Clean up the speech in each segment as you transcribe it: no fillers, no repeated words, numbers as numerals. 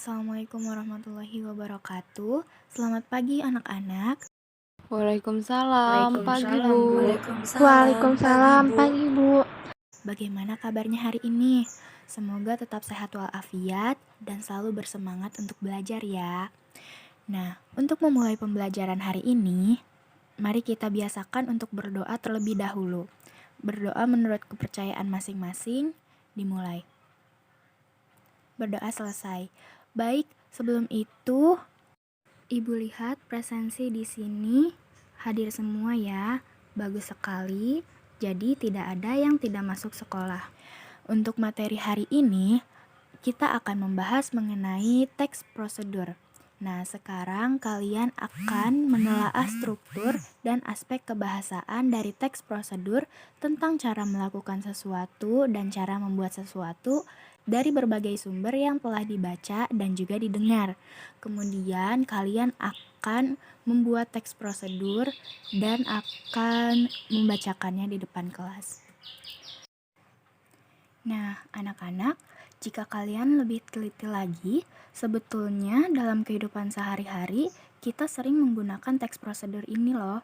Assalamualaikum warahmatullahi wabarakatuh. Selamat pagi anak-anak. Waalaikumsalam, pagi Bu. Waalaikumsalam pagi Bu. Bagaimana kabarnya hari ini? Semoga tetap sehat walafiat dan selalu bersemangat untuk belajar ya. Nah, untuk memulai pembelajaran hari ini, mari kita biasakan untuk berdoa terlebih dahulu. Berdoa menurut kepercayaan masing-masing, dimulai. Berdoa selesai. Baik, sebelum itu, Ibu lihat presensi di sini hadir semua ya. Bagus sekali. Jadi tidak ada yang tidak masuk sekolah. Untuk materi hari ini, kita akan membahas mengenai teks prosedur. Nah, sekarang kalian akan menelaah struktur dan aspek kebahasaan dari teks prosedur tentang cara melakukan sesuatu dan cara membuat sesuatu dari berbagai sumber yang telah dibaca dan juga didengar. Kemudian kalian akan membuat teks prosedur dan akan membacakannya di depan kelas. Nah, anak-anak, jika kalian lebih teliti lagi, sebetulnya dalam kehidupan sehari-hari kita sering menggunakan teks prosedur ini loh.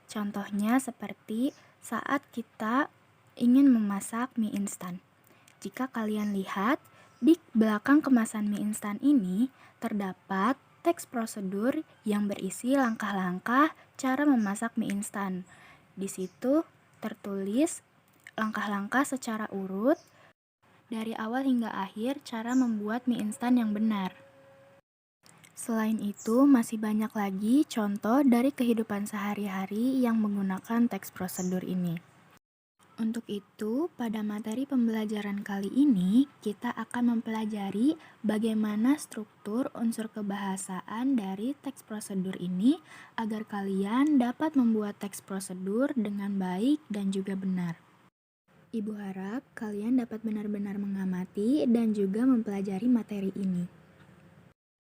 Contohnya seperti saat kita ingin memasak mie instan. Jika kalian lihat, di belakang kemasan mie instan ini terdapat teks prosedur yang berisi langkah-langkah cara memasak mie instan. Di situ tertulis langkah-langkah secara urut dari awal hingga akhir cara membuat mie instan yang benar. Selain itu, masih banyak lagi contoh dari kehidupan sehari-hari yang menggunakan teks prosedur ini. Untuk itu, pada materi pembelajaran kali ini, kita akan mempelajari bagaimana struktur unsur kebahasaan dari teks prosedur ini agar kalian dapat membuat teks prosedur dengan baik dan juga benar. Ibu harap kalian dapat benar-benar mengamati dan juga mempelajari materi ini.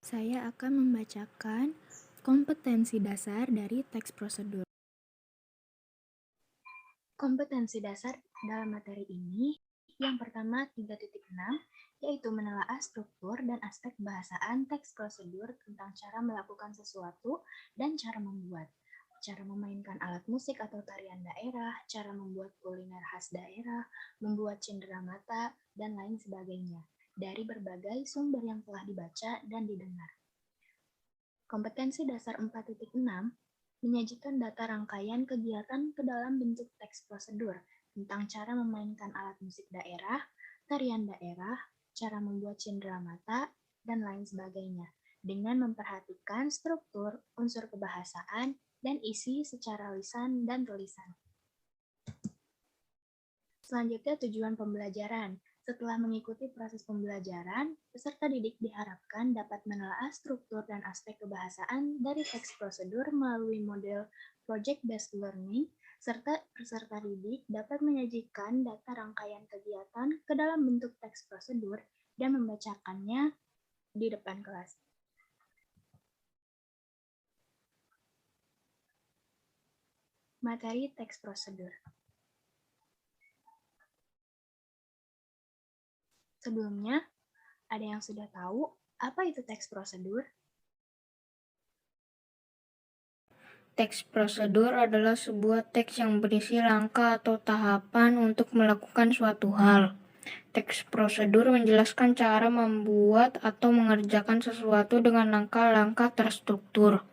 Saya akan membacakan kompetensi dasar dari teks prosedur. Kompetensi dasar dalam materi ini yang pertama 3.6 yaitu menelaah struktur dan aspek bahasaan teks prosedur tentang cara melakukan sesuatu dan cara membuat. Cara memainkan alat musik atau tarian daerah, cara membuat kuliner khas daerah, membuat cenderamata, dan lain sebagainya dari berbagai sumber yang telah dibaca dan didengar. Kompetensi dasar 4.6 menyajikan data rangkaian kegiatan ke dalam bentuk teks prosedur tentang cara memainkan alat musik daerah, tarian daerah, cara membuat cenderamata, dan lain sebagainya dengan memperhatikan struktur, unsur kebahasaan, dan isi secara lisan dan tulisan. Selanjutnya tujuan pembelajaran. Setelah mengikuti proses pembelajaran, peserta didik diharapkan dapat menelaah struktur dan aspek kebahasaan dari teks prosedur melalui model project-based learning, serta peserta didik dapat menyajikan data rangkaian kegiatan ke dalam bentuk teks prosedur dan membacakannya di depan kelas. Materi teks prosedur. Sebelumnya, ada yang sudah tahu apa itu teks prosedur? Teks prosedur adalah sebuah teks yang berisi langkah atau tahapan untuk melakukan suatu hal. Teks prosedur menjelaskan cara membuat atau mengerjakan sesuatu dengan langkah-langkah terstruktur.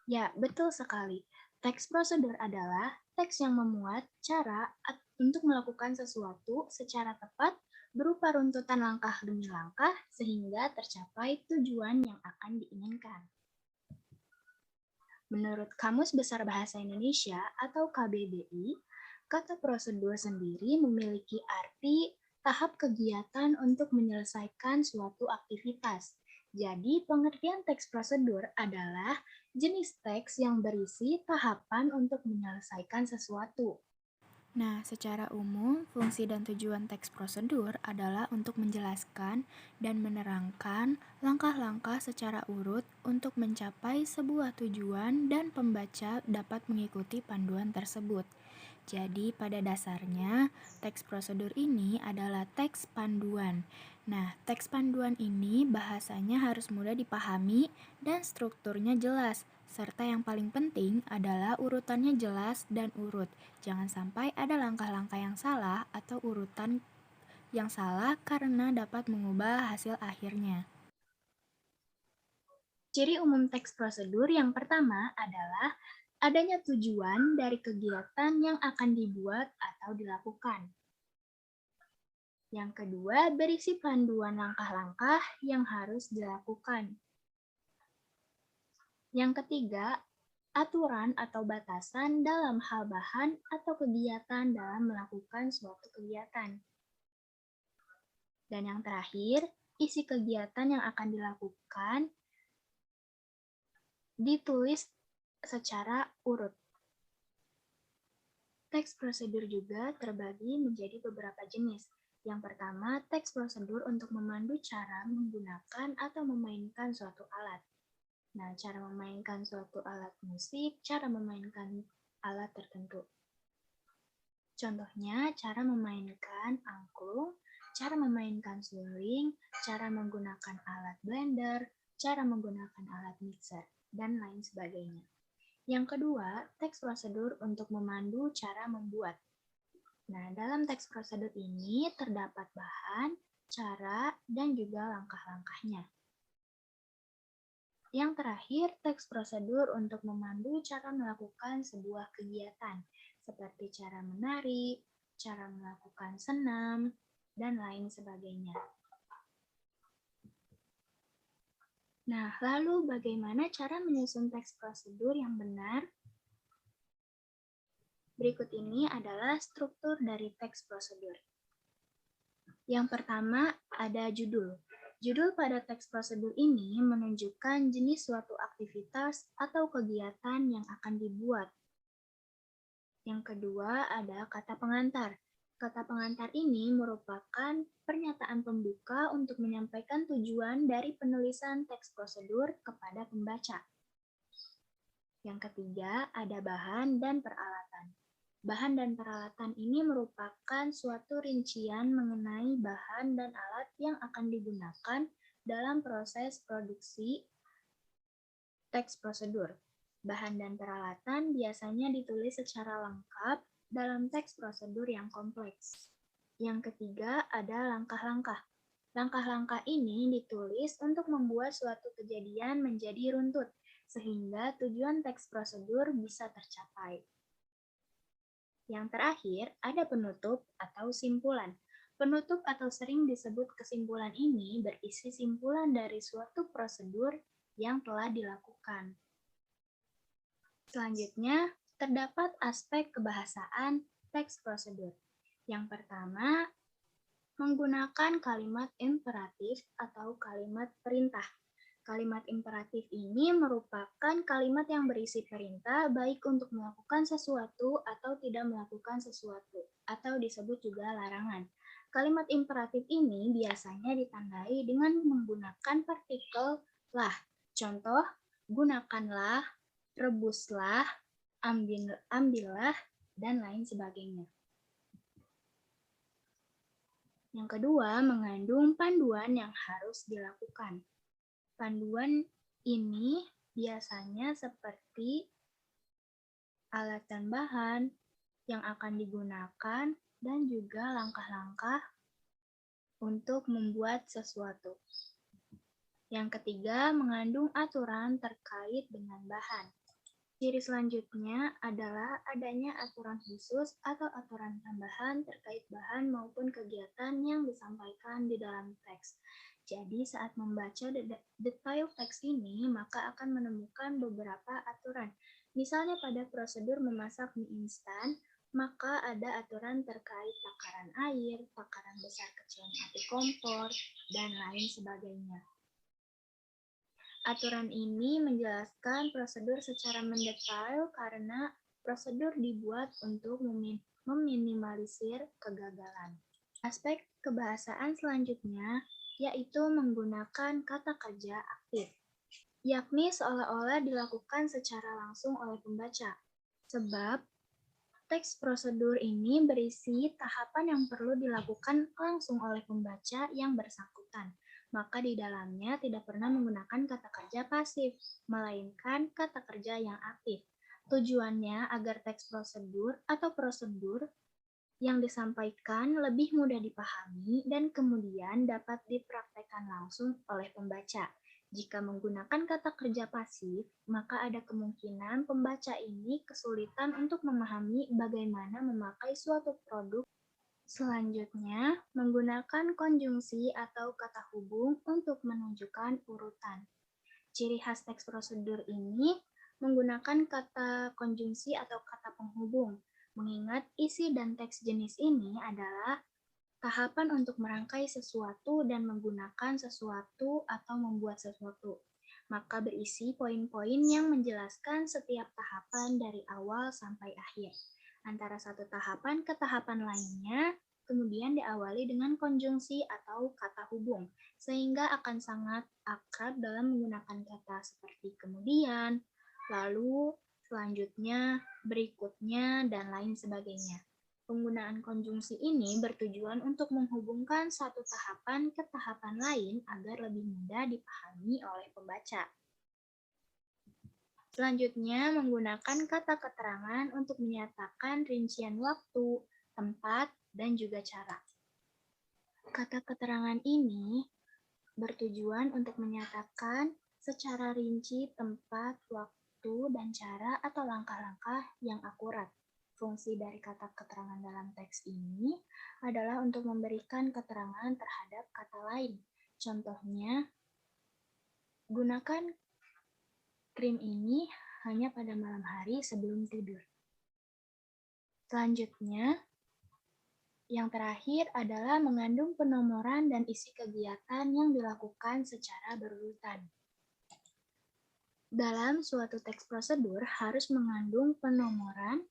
Ya, betul sekali. Teks prosedur adalah teks yang memuat cara untuk melakukan sesuatu secara tepat berupa runtutan langkah demi langkah sehingga tercapai tujuan yang akan diinginkan. Menurut Kamus Besar Bahasa Indonesia atau KBBI, kata prosedur sendiri memiliki arti tahap kegiatan untuk menyelesaikan suatu aktivitas. Jadi, pengertian teks prosedur adalah jenis teks yang berisi tahapan untuk menyelesaikan sesuatu. Nah, secara umum, fungsi dan tujuan teks prosedur adalah untuk menjelaskan dan menerangkan langkah-langkah secara urut untuk mencapai sebuah tujuan dan pembaca dapat mengikuti panduan tersebut. Jadi, pada dasarnya, teks prosedur ini adalah teks panduan. Nah, teks panduan ini bahasanya harus mudah dipahami dan strukturnya jelas, serta yang paling penting adalah urutannya jelas dan urut. Jangan sampai ada langkah-langkah yang salah atau urutan yang salah karena dapat mengubah hasil akhirnya. Ciri umum teks prosedur yang pertama adalah adanya tujuan dari kegiatan yang akan dibuat atau dilakukan. Yang kedua, berisi panduan langkah-langkah yang harus dilakukan. Yang ketiga, aturan atau batasan dalam hal bahan atau kegiatan dalam melakukan suatu kegiatan. Dan yang terakhir, isi kegiatan yang akan dilakukan ditulis secara urut. Teks prosedur juga terbagi menjadi beberapa jenis. Yang pertama, teks prosedur untuk memandu cara menggunakan atau memainkan suatu alat. Nah, cara memainkan suatu alat musik, cara memainkan alat tertentu. Contohnya, cara memainkan angklung, cara memainkan suling, cara menggunakan alat blender, cara menggunakan alat mixer, dan lain sebagainya. Yang kedua, teks prosedur untuk memandu cara membuat. Nah, dalam teks prosedur ini terdapat bahan, cara, dan juga langkah-langkahnya. Yang terakhir, teks prosedur untuk memandu cara melakukan sebuah kegiatan, seperti cara menari, cara melakukan senam, dan lain sebagainya. Nah, lalu bagaimana cara menyusun teks prosedur yang benar? Berikut ini adalah struktur dari teks prosedur. Yang pertama, ada judul. Judul pada teks prosedur ini menunjukkan jenis suatu aktivitas atau kegiatan yang akan dibuat. Yang kedua, ada kata pengantar. Kata pengantar ini merupakan pernyataan pembuka untuk menyampaikan tujuan dari penulisan teks prosedur kepada pembaca. Yang ketiga, ada bahan dan peralatan. Bahan dan peralatan ini merupakan suatu rincian mengenai bahan dan alat yang akan digunakan dalam proses produksi teks prosedur. Bahan dan peralatan biasanya ditulis secara lengkap dalam teks prosedur yang kompleks. Yang ketiga, ada langkah-langkah. Langkah-langkah ini ditulis untuk membuat suatu kejadian menjadi runtut, sehingga tujuan teks prosedur bisa tercapai. Yang terakhir, ada penutup atau simpulan. Penutup atau sering disebut kesimpulan ini berisi simpulan dari suatu prosedur yang telah dilakukan. Selanjutnya, terdapat aspek kebahasaan teks prosedur. Yang pertama, menggunakan kalimat imperatif atau kalimat perintah. Kalimat imperatif ini merupakan kalimat yang berisi perintah baik untuk melakukan sesuatu atau tidak melakukan sesuatu, atau disebut juga larangan. Kalimat imperatif ini biasanya ditandai dengan menggunakan partikel lah. Contoh, gunakanlah, rebuslah, ambillah, dan lain sebagainya. Yang kedua, mengandung panduan yang harus dilakukan. Panduan ini biasanya seperti alat dan bahan yang akan digunakan dan juga langkah-langkah untuk membuat sesuatu. Yang ketiga, mengandung aturan terkait dengan bahan. Ciri selanjutnya adalah adanya aturan khusus atau aturan tambahan terkait bahan maupun kegiatan yang disampaikan di dalam teks. Jadi saat membaca detail teks ini, maka akan menemukan beberapa aturan. Misalnya pada prosedur memasak mie instan, maka ada aturan terkait takaran air, takaran besar kecilnya api kompor, dan lain sebagainya. Aturan ini menjelaskan prosedur secara mendetail karena prosedur dibuat untuk meminimalisir kegagalan. Aspek kebahasaan selanjutnya yaitu menggunakan kata kerja aktif, yakni seolah-olah dilakukan secara langsung oleh pembaca. Sebab teks prosedur ini berisi tahapan yang perlu dilakukan langsung oleh pembaca yang bersangkutan. Maka di dalamnya tidak pernah menggunakan kata kerja pasif, melainkan kata kerja yang aktif. Tujuannya agar teks prosedur atau prosedur yang disampaikan lebih mudah dipahami dan kemudian dapat dipraktekkan langsung oleh pembaca. Jika menggunakan kata kerja pasif, maka ada kemungkinan pembaca ini kesulitan untuk memahami bagaimana memakai suatu produk. Selanjutnya, menggunakan konjungsi atau kata hubung untuk menunjukkan urutan. Ciri khas teks prosedur ini menggunakan kata konjungsi atau kata penghubung, mengingat isi dan teks jenis ini adalah tahapan untuk merangkai sesuatu dan menggunakan sesuatu atau membuat sesuatu. Maka berisi poin-poin yang menjelaskan setiap tahapan dari awal sampai akhir. Antara satu tahapan ke tahapan lainnya, kemudian diawali dengan konjungsi atau kata hubung, sehingga akan sangat akrab dalam menggunakan kata seperti kemudian, lalu, selanjutnya, berikutnya, dan lain sebagainya. Penggunaan konjungsi ini bertujuan untuk menghubungkan satu tahapan ke tahapan lain agar lebih mudah dipahami oleh pembaca. Selanjutnya, menggunakan kata keterangan untuk menyatakan rincian waktu, tempat, dan juga cara. Kata keterangan ini bertujuan untuk menyatakan secara rinci tempat, waktu, dan cara atau langkah-langkah yang akurat. Fungsi dari kata keterangan dalam teks ini adalah untuk memberikan keterangan terhadap kata lain. Contohnya, gunakan krim ini hanya pada malam hari sebelum tidur. Selanjutnya, yang terakhir adalah mengandung penomoran dan isi kegiatan yang dilakukan secara berurutan. Dalam suatu teks prosedur harus mengandung penomoran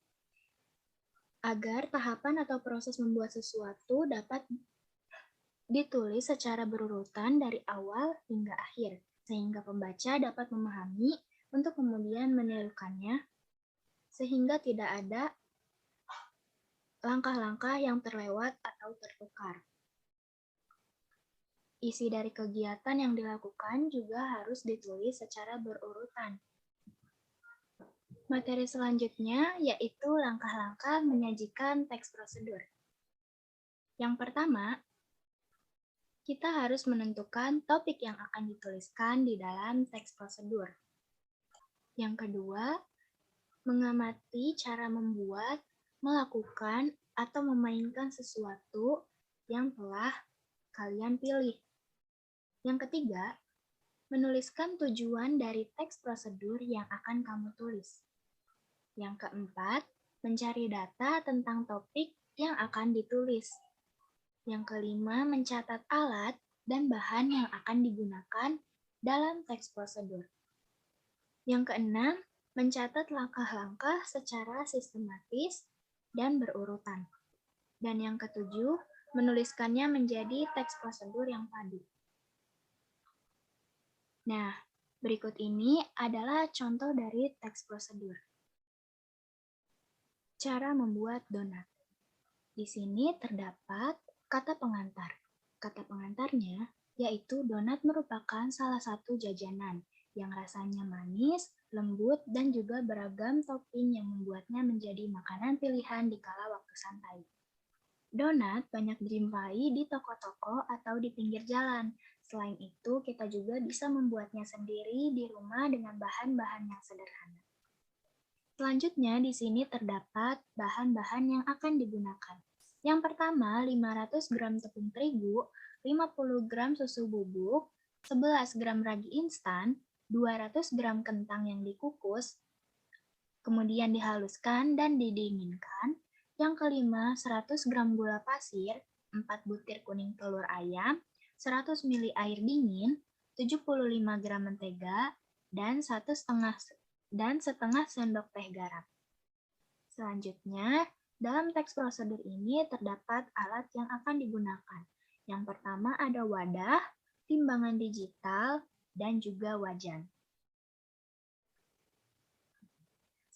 agar tahapan atau proses membuat sesuatu dapat ditulis secara berurutan dari awal hingga akhir, sehingga pembaca dapat memahami untuk kemudian menirukannya, sehingga tidak ada langkah-langkah yang terlewat atau tertukar. Isi dari kegiatan yang dilakukan juga harus ditulis secara berurutan. Materi selanjutnya yaitu langkah-langkah menyajikan teks prosedur. Yang pertama, kita harus menentukan topik yang akan dituliskan di dalam teks prosedur. Yang kedua, mengamati cara membuat, melakukan, atau memainkan sesuatu yang telah kalian pilih. Yang ketiga, menuliskan tujuan dari teks prosedur yang akan kamu tulis. Yang keempat, mencari data tentang topik yang akan ditulis. Yang kelima, mencatat alat dan bahan yang akan digunakan dalam teks prosedur. Yang keenam, mencatat langkah-langkah secara sistematis dan berurutan. Dan yang ketujuh, menuliskannya menjadi teks prosedur yang padu. Nah, berikut ini adalah contoh dari teks prosedur. Cara membuat donat. Di sini terdapat kata pengantar. Kata pengantarnya yaitu donat merupakan salah satu jajanan yang rasanya manis, lembut, dan juga beragam topping yang membuatnya menjadi makanan pilihan di kala waktu santai. Donat banyak dijumpai di toko-toko atau di pinggir jalan. Selain itu, kita juga bisa membuatnya sendiri di rumah dengan bahan-bahan yang sederhana. Selanjutnya, di sini terdapat bahan-bahan yang akan digunakan. Yang pertama, 500 gram tepung terigu, 50 gram susu bubuk, 11 gram ragi instan, 200 gram kentang yang dikukus, kemudian dihaluskan dan didinginkan. Yang kelima, 100 gram gula pasir, 4 butir kuning telur ayam, 100 ml air dingin, 75 gram mentega, dan setengah sendok teh garam. Selanjutnya, Dalam teks prosedur ini terdapat alat yang akan digunakan. Yang pertama ada wadah, timbangan digital, dan juga wajan.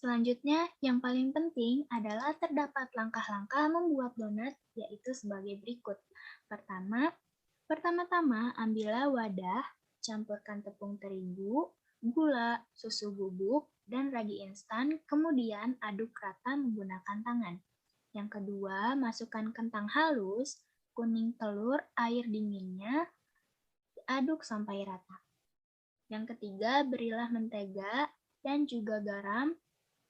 Selanjutnya, yang paling penting adalah terdapat langkah-langkah membuat donat, yaitu sebagai berikut. Pertama-tama ambillah wadah, campurkan tepung terigu, gula, susu bubuk, dan ragi instan, kemudian aduk rata menggunakan tangan. Yang kedua, masukkan kentang halus, kuning telur, air dinginnya, aduk sampai rata. Yang ketiga, berilah mentega dan juga garam,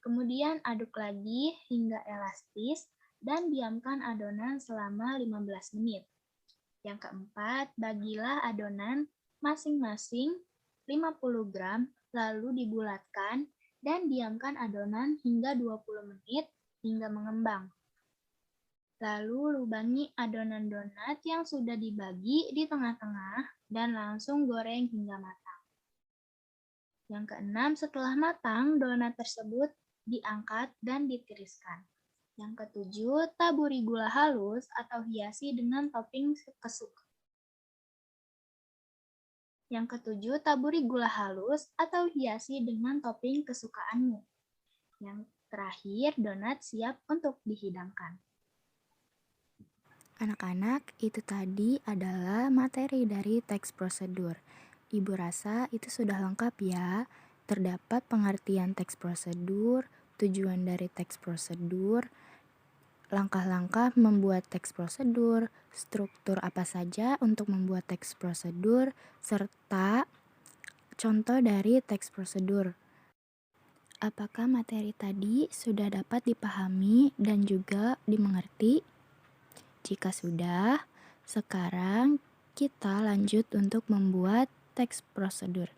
kemudian aduk lagi hingga elastis dan diamkan adonan selama 15 menit. Yang keempat, bagilah adonan masing-masing 50 gram, lalu dibulatkan dan diamkan adonan hingga 20 menit hingga mengembang. Lalu lubangi adonan donat yang sudah dibagi di tengah-tengah dan langsung goreng hingga matang. Yang keenam, setelah matang, donat tersebut diangkat dan ditiriskan. Yang ketujuh, taburi gula halus atau hiasi dengan topping kesukaan. Yang ketujuh, taburi gula halus atau hiasi dengan topping kesukaanmu. Yang terakhir, donat siap untuk dihidangkan. Anak-anak, itu tadi adalah materi dari teks prosedur. Ibu rasa itu sudah lengkap ya. Terdapat pengertian teks prosedur, tujuan dari teks prosedur, langkah-langkah membuat teks prosedur, struktur apa saja untuk membuat teks prosedur, serta contoh dari teks prosedur. Apakah materi tadi sudah dapat dipahami dan juga dimengerti? Jika sudah, sekarang kita lanjut untuk membuat teks prosedur.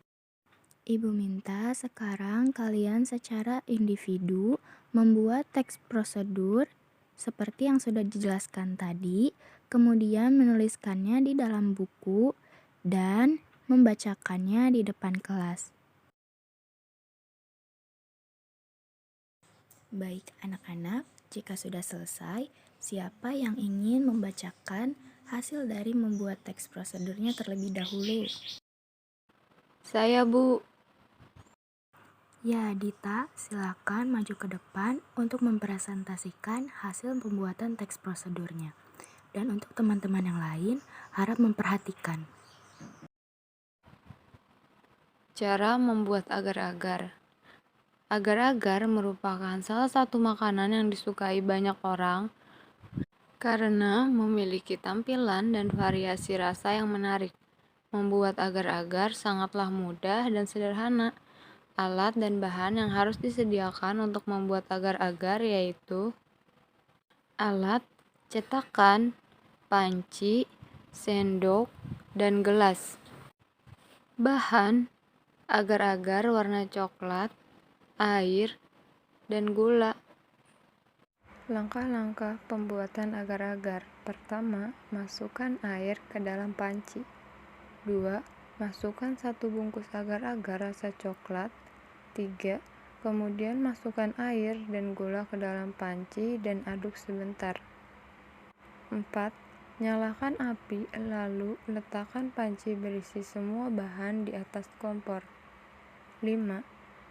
Ibu minta sekarang kalian secara individu membuat teks prosedur seperti yang sudah dijelaskan tadi, kemudian menuliskannya di dalam buku dan membacakannya di depan kelas. Baik anak-anak, jika sudah selesai, siapa yang ingin membacakan hasil dari membuat teks prosedurnya terlebih dahulu? Saya, Bu. Ya, Dita, silakan maju ke depan untuk mempresentasikan hasil pembuatan teks prosedurnya. Dan untuk teman-teman yang lain, harap memperhatikan. Cara membuat agar-agar. Agar-agar merupakan salah satu makanan yang disukai banyak orang karena memiliki tampilan dan variasi rasa yang menarik. Membuat agar-agar sangatlah mudah dan sederhana. Alat dan bahan yang harus disediakan untuk membuat agar-agar yaitu alat, cetakan, panci, sendok, dan gelas. Bahan: agar-agar warna coklat, air, dan gula. Langkah-langkah pembuatan agar-agar. Pertama, masukkan air ke dalam panci. 2. Masukkan 1 bungkus agar-agar rasa coklat. 3. Kemudian masukkan air dan gula ke dalam panci dan aduk sebentar. 4. Nyalakan api, lalu letakkan panci berisi semua bahan di atas kompor. 5.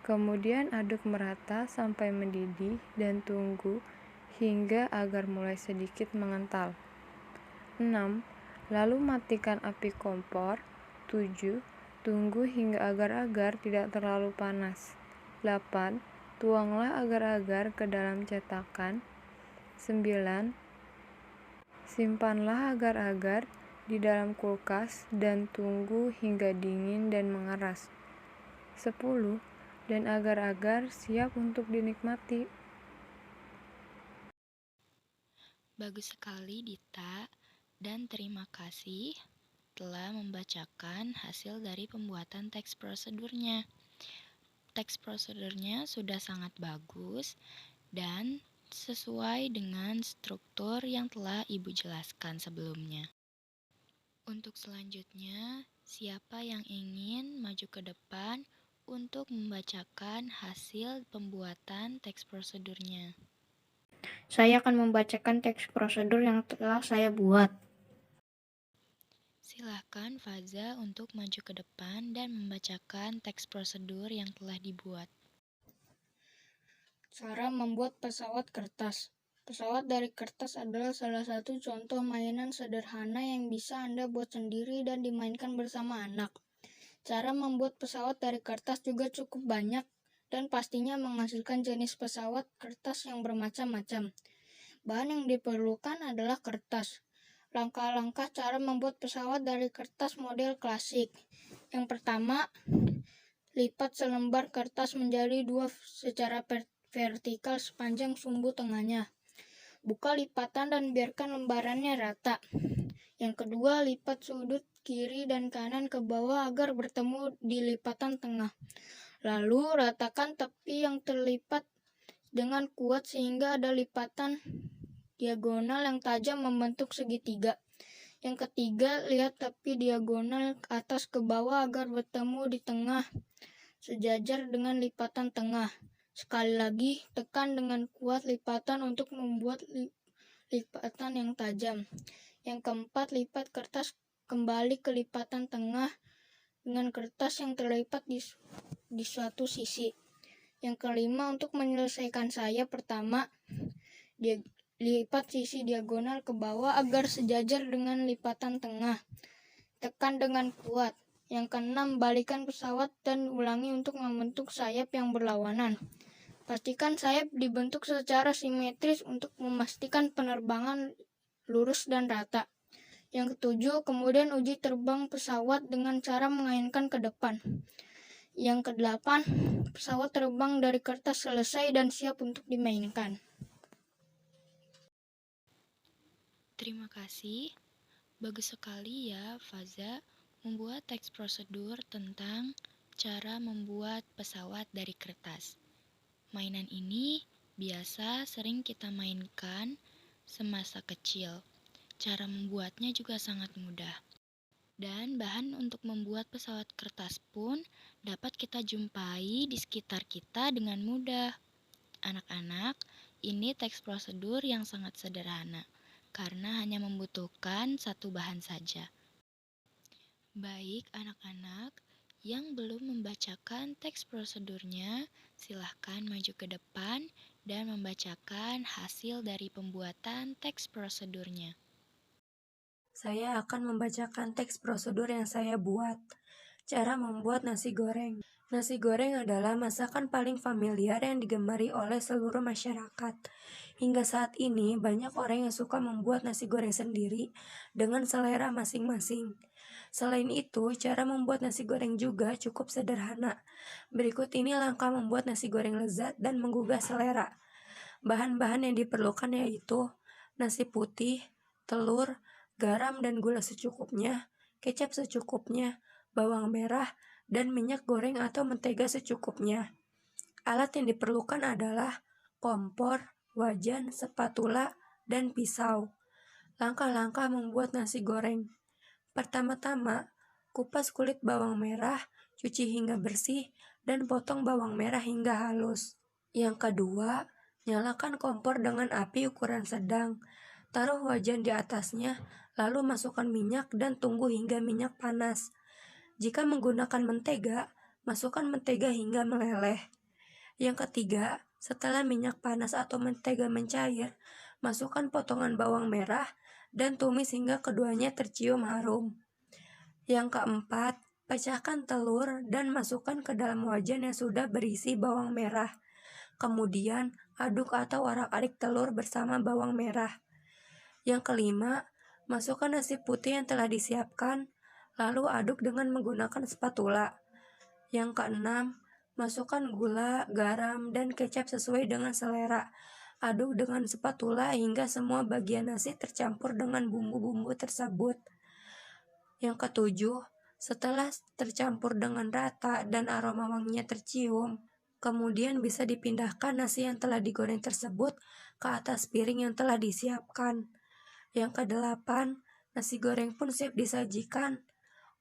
Kemudian aduk merata sampai mendidih dan tunggu hingga agar mulai sedikit mengental. 6. Lalu matikan api kompor. 7. Tunggu hingga agar-agar tidak terlalu panas. 8. Tuanglah agar-agar ke dalam cetakan. 9. Simpanlah agar-agar di dalam kulkas dan tunggu hingga dingin dan mengeras. 10. Dan agar-agar siap untuk dinikmati. Bagus sekali Dita, dan terima kasih telah membacakan hasil dari pembuatan teks prosedurnya. Teks prosedurnya sudah sangat bagus dan sesuai dengan struktur yang telah Ibu jelaskan sebelumnya. Untuk selanjutnya, siapa yang ingin maju ke depan untuk membacakan hasil pembuatan teks prosedurnya? Saya akan membacakan teks prosedur yang telah saya buat. Silahkan Faza untuk maju ke depan dan membacakan teks prosedur yang telah dibuat. Cara membuat pesawat kertas. Pesawat dari kertas adalah salah satu contoh mainan sederhana yang bisa Anda buat sendiri dan dimainkan bersama anak. Cara membuat pesawat dari kertas juga cukup banyak dan pastinya menghasilkan jenis pesawat kertas yang bermacam-macam. Bahan yang diperlukan adalah kertas. Langkah-langkah cara membuat pesawat dari kertas model klasik. Yang pertama, lipat selembar kertas menjadi dua secara vertikal sepanjang sumbu tengahnya. Buka lipatan dan biarkan lembarannya rata. Yang kedua, lipat sudut kiri dan kanan ke bawah agar bertemu di lipatan tengah. Lalu, ratakan tepi yang terlipat dengan kuat sehingga ada lipatan diagonal yang tajam membentuk segitiga. Yang ketiga, lihat tepi diagonal atas ke bawah agar bertemu di tengah, sejajar dengan lipatan tengah. Sekali lagi, tekan dengan kuat lipatan untuk membuat lipatan yang tajam. Yang keempat, lipat kertas kembali ke lipatan tengah dengan kertas yang terlipat di suatu sisi. Yang kelima, untuk menyelesaikan sayap pertama, lipat sisi diagonal ke bawah agar sejajar dengan lipatan tengah. Tekan dengan kuat. Yang keenam, balikan pesawat dan ulangi untuk membentuk sayap yang berlawanan. Pastikan sayap dibentuk secara simetris untuk memastikan penerbangan lurus dan rata. Yang ketujuh, kemudian uji terbang pesawat dengan cara mengaitkan ke depan. Yang kedelapan, pesawat terbang dari kertas selesai dan siap untuk dimainkan. Terima kasih. Bagus sekali ya, Faza, membuat teks prosedur tentang cara membuat pesawat dari kertas. Mainan ini biasa sering kita mainkan semasa kecil. Cara membuatnya juga sangat mudah. Dan bahan untuk membuat pesawat kertas pun dapat kita jumpai di sekitar kita dengan mudah. Anak-anak, ini teks prosedur yang sangat sederhana, karena hanya membutuhkan satu bahan saja. Baik anak-anak, yang belum membacakan teks prosedurnya, silahkan maju ke depan dan membacakan hasil dari pembuatan teks prosedurnya. Saya akan membacakan teks prosedur yang saya buat. Cara membuat nasi goreng. Nasi goreng adalah masakan paling familiar yang digemari oleh seluruh masyarakat. Hingga saat ini, banyak orang yang suka membuat nasi goreng sendiri dengan selera masing-masing. Selain itu, cara membuat nasi goreng juga cukup sederhana. Berikut ini langkah membuat nasi goreng lezat dan menggugah selera. Bahan-bahan yang diperlukan yaitu nasi putih, telur, garam dan gula secukupnya, kecap secukupnya, bawang merah, dan minyak goreng atau mentega secukupnya. Alat yang diperlukan adalah kompor, wajan, spatula, dan pisau. Langkah-langkah membuat nasi goreng. Pertama-tama, kupas kulit bawang merah, cuci hingga bersih, dan potong bawang merah hingga halus. Yang kedua, nyalakan kompor dengan api ukuran sedang. Taruh wajan di atasnya, lalu masukkan minyak dan tunggu hingga minyak panas. Jika menggunakan mentega, masukkan mentega hingga meleleh. Yang ketiga, setelah minyak panas atau mentega mencair, masukkan potongan bawang merah dan tumis hingga keduanya tercium harum. Yang keempat, pecahkan telur dan masukkan ke dalam wajan yang sudah berisi bawang merah. Kemudian, aduk atau arak-arik telur bersama bawang merah. Yang kelima, masukkan nasi putih yang telah disiapkan, lalu aduk dengan menggunakan spatula. Yang keenam, masukkan gula, garam, dan kecap sesuai dengan selera. Aduk dengan spatula hingga semua bagian nasi tercampur dengan bumbu-bumbu tersebut. Yang ketujuh, setelah tercampur dengan rata dan aroma wanginya tercium, kemudian bisa dipindahkan nasi yang telah digoreng tersebut ke atas piring yang telah disiapkan. Yang kedelapan, nasi goreng pun siap disajikan.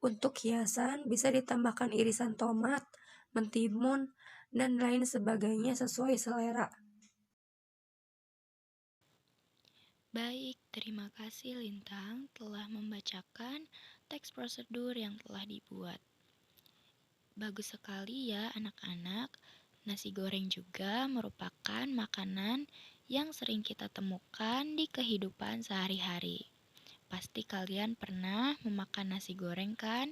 Untuk hiasan bisa ditambahkan irisan tomat, mentimun, dan lain sebagainya sesuai selera. Baik, terima kasih Lintang telah membacakan teks prosedur yang telah dibuat. Bagus sekali ya anak-anak. Nasi goreng juga merupakan makanan yang sering kita temukan di kehidupan sehari-hari. Pasti kalian pernah memakan nasi goreng kan?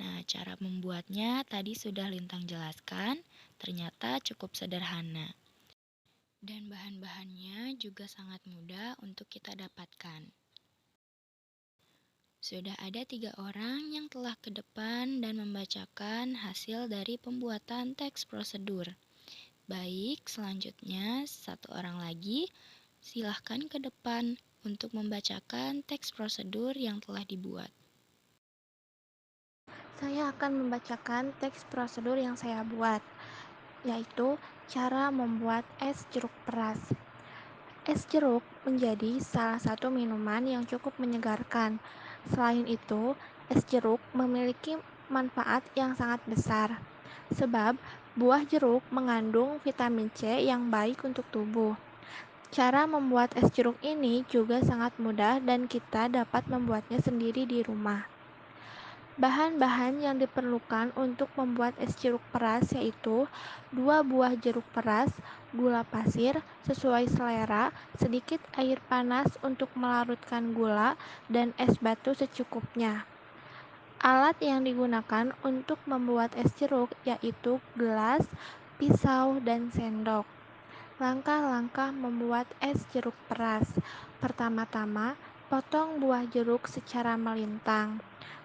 Nah, cara membuatnya tadi sudah Lintang jelaskan, ternyata cukup sederhana. Dan bahan-bahannya juga sangat mudah untuk kita dapatkan. Sudah ada 3 orang yang telah ke depan dan membacakan hasil dari pembuatan teks prosedur. Baik, selanjutnya 1 orang lagi, silahkan ke depan untuk membacakan teks prosedur yang telah dibuat. Saya akan membacakan teks prosedur yang saya buat, yaitu cara membuat es jeruk peras. Es jeruk menjadi salah satu minuman yang cukup menyegarkan. Selain itu, es jeruk memiliki manfaat yang sangat besar, sebab buah jeruk mengandung vitamin C yang baik untuk tubuh. Cara membuat es jeruk ini juga sangat mudah dan kita dapat membuatnya sendiri di rumah. Bahan-bahan yang diperlukan untuk membuat es jeruk peras yaitu 2 buah jeruk peras, gula pasir sesuai selera, sedikit air panas untuk melarutkan gula, dan es batu secukupnya. Alat yang digunakan untuk membuat es jeruk yaitu gelas, pisau, dan sendok. Langkah-langkah membuat es jeruk peras. Pertama-tama, potong buah jeruk secara melintang.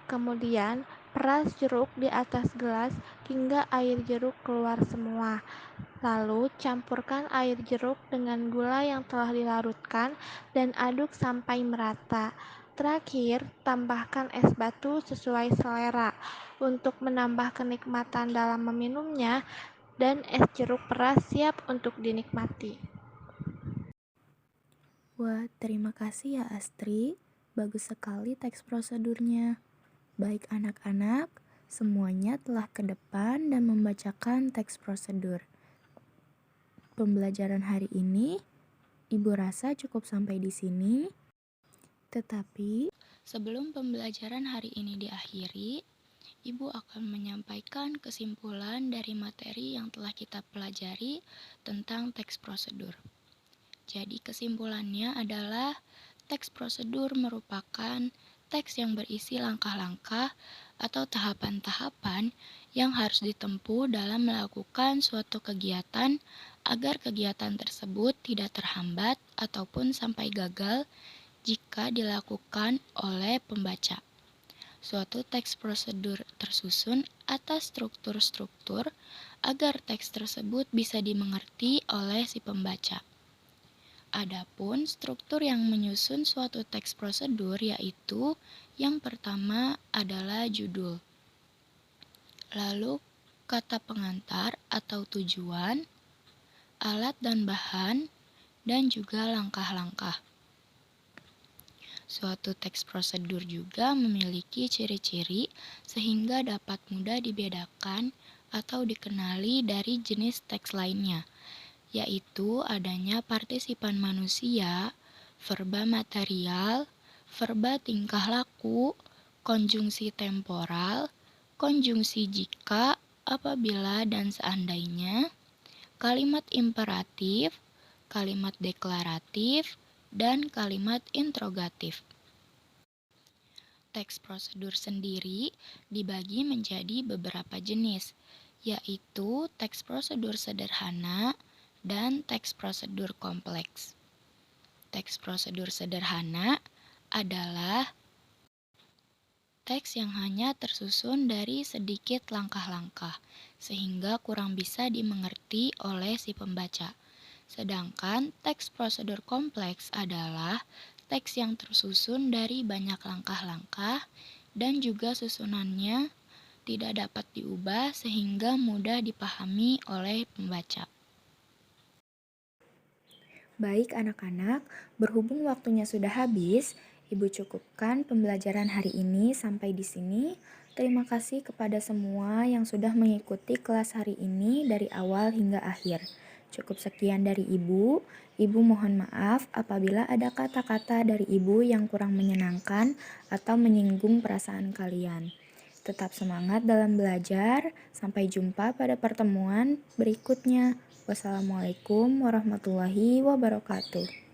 Kemudian, peras jeruk di atas gelas hingga air jeruk keluar semua. Lalu, campurkan air jeruk dengan gula yang telah dilarutkan dan aduk sampai merata. Terakhir, tambahkan es batu sesuai selera. Untuk menambah kenikmatan dalam meminumnya, dan es jeruk peras siap untuk dinikmati. Wah, terima kasih ya Astri. Bagus sekali teks prosedurnya. Baik anak-anak, semuanya telah ke depan dan membacakan teks prosedur. Pembelajaran hari ini, Ibu rasa cukup sampai di sini. Tetapi, sebelum pembelajaran hari ini diakhiri, Ibu akan menyampaikan kesimpulan dari materi yang telah kita pelajari tentang teks prosedur. Jadi kesimpulannya adalah teks prosedur merupakan teks yang berisi langkah-langkah atau tahapan-tahapan yang harus ditempuh dalam melakukan suatu kegiatan agar kegiatan tersebut tidak terhambat ataupun sampai gagal jika dilakukan oleh pembaca. Suatu teks prosedur tersusun atas struktur-struktur agar teks tersebut bisa dimengerti oleh si pembaca. Adapun struktur yang menyusun suatu teks prosedur yaitu yang pertama adalah judul, lalu kata pengantar atau tujuan, alat dan bahan, dan juga langkah-langkah. Suatu teks prosedur juga memiliki ciri-ciri sehingga dapat mudah dibedakan atau dikenali dari jenis teks lainnya, yaitu adanya partisipan manusia, verba material, verba tingkah laku, konjungsi temporal, konjungsi jika, apabila, dan seandainya, kalimat imperatif, kalimat deklaratif, dan kalimat interrogatif. Teks prosedur sendiri dibagi menjadi beberapa jenis, yaitu teks prosedur sederhana dan teks prosedur kompleks. Teks prosedur sederhana adalah teks yang hanya tersusun dari sedikit langkah-langkah, sehingga kurang bisa dimengerti oleh si pembaca. Sedangkan teks prosedur kompleks adalah teks yang tersusun dari banyak langkah-langkah dan juga susunannya tidak dapat diubah sehingga mudah dipahami oleh pembaca. Baik anak-anak, berhubung waktunya sudah habis, Ibu cukupkan pembelajaran hari ini sampai di sini. Terima kasih kepada semua yang sudah mengikuti kelas hari ini dari awal hingga akhir. Cukup sekian dari Ibu. Ibu mohon maaf apabila ada kata-kata dari Ibu yang kurang menyenangkan atau menyinggung perasaan kalian. Tetap semangat dalam belajar. Sampai jumpa pada pertemuan berikutnya. Wassalamualaikum warahmatullahi wabarakatuh.